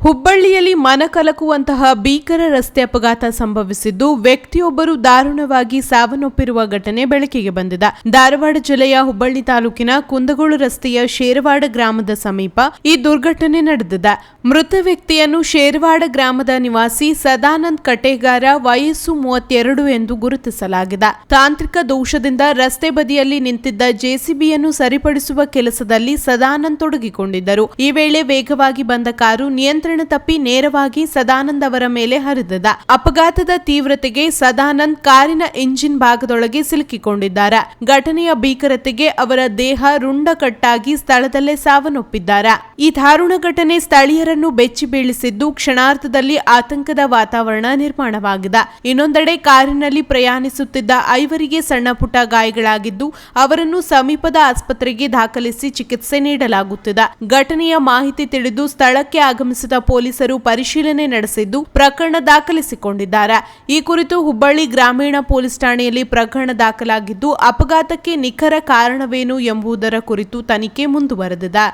ಹುಬ್ಬಳ್ಳಿಯಲ್ಲಿ ಮನಕಲಕುವಂತಹ ಭೀಕರ ರಸ್ತೆ ಅಪಘಾತ ಸಂಭವಿಸಿದ್ದು ವ್ಯಕ್ತಿಯೊಬ್ಬರು ದಾರುಣವಾಗಿ ಸಾವನ್ನಪ್ಪಿರುವ ಘಟನೆ ಬೆಳಕಿಗೆ ಬಂದಿದೆ. ಧಾರವಾಡ ಜಿಲ್ಲೆಯ ಹುಬ್ಬಳ್ಳಿ ತಾಲೂಕಿನ ಕುಂದಗೋಳ ರಸ್ತೆಯ ಶೇರವಾಡ ಗ್ರಾಮದ ಸಮೀಪ ಈ ದುರ್ಘಟನೆ ನಡೆದಿದೆ. ಮೃತ ವ್ಯಕ್ತಿಯನ್ನು ಶೇರವಾಡ ಗ್ರಾಮದ ನಿವಾಸಿ ಸದಾನಂದ್ ಕಟೇಗಾರ ವಯಸ್ಸು 32 ಎಂದು ಗುರುತಿಸಲಾಗಿದೆ. ತಾಂತ್ರಿಕ ದೋಷದಿಂದ ರಸ್ತೆ ಬದಿಯಲ್ಲಿ ನಿಂತಿದ್ದ ಜೆಸಿಬಿಯನ್ನು ಸರಿಪಡಿಸುವ ಕೆಲಸದಲ್ಲಿ ಸದಾನಂದ್ ತೊಡಗಿಕೊಂಡಿದ್ದರು. ಈ ವೇಳೆ ವೇಗವಾಗಿ ಬಂದ ಕಾರು ನಿಯಂತ್ರಣ ತಪ್ಪಿ ನೇರವಾಗಿ ಸದಾನಂದ್ ಅವರ ಮೇಲೆ ಹರಿದಿದೆ. ಅಪಘಾತದ ತೀವ್ರತೆಗೆ ಸದಾನಂದ್ ಕಾರಿನ ಇಂಜಿನ್ ಭಾಗದೊಳಗೆ ಸಿಲುಕಿಕೊಂಡಿದ್ದಾರೆ. ಘಟನೆಯ ಭೀಕರತೆಗೆ ಅವರ ದೇಹ ರುಂಡಕಟ್ಟಾಗಿ ಸ್ಥಳದಲ್ಲೇ ಸಾವನ್ನಪ್ಪಿದ್ದಾರೆ. ಈ ದಾರುಣ ಘಟನೆ ಸ್ಥಳೀಯರನ್ನು ಬೆಚ್ಚಿ ಬೀಳಿಸಿದ್ದು ಕ್ಷಣಾರ್ಧದಲ್ಲಿ ಆತಂಕದ ವಾತಾವರಣ ನಿರ್ಮಾಣವಾಗಿದೆ. ಇನ್ನೊಂದೆಡೆ ಕಾರಿನಲ್ಲಿ ಪ್ರಯಾಣಿಸುತ್ತಿದ್ದ 5 ಸಣ್ಣ ಪುಟ್ಟ ಗಾಯಗಳಾಗಿದ್ದು ಅವರನ್ನು ಸಮೀಪದ ಆಸ್ಪತ್ರೆಗೆ ದಾಖಲಿಸಿ ಚಿಕಿತ್ಸೆ ನೀಡಲಾಗುತ್ತಿದೆ. ಘಟನೆಯ ಮಾಹಿತಿ ತಿಳಿದು ಸ್ಥಳಕ್ಕೆ ಆಗಮಿಸಿದ ಪೊಲೀಸರು ಪರಿಶೀಲನೆ ನಡೆಸಿದ್ದು ಪ್ರಕರಣ ದಾಖಲಿಸಿಕೊಂಡಿದ್ದಾರೆ. ಈ ಕುರಿತು ಹುಬ್ಬಳ್ಳಿ ಗ್ರಾಮೀಣ ಪೊಲೀಸ್ ಠಾಣೆಯಲ್ಲಿ ಪ್ರಕರಣ ದಾಖಲಾಗಿದ್ದು ಅಪಘಾತಕ್ಕೆ ನಿಖರ ಕಾರಣವೇನು ಎಂಬುದರ ಕುರಿತು ತನಿಖೆ ಮುಂದುವರೆದಿದೆ.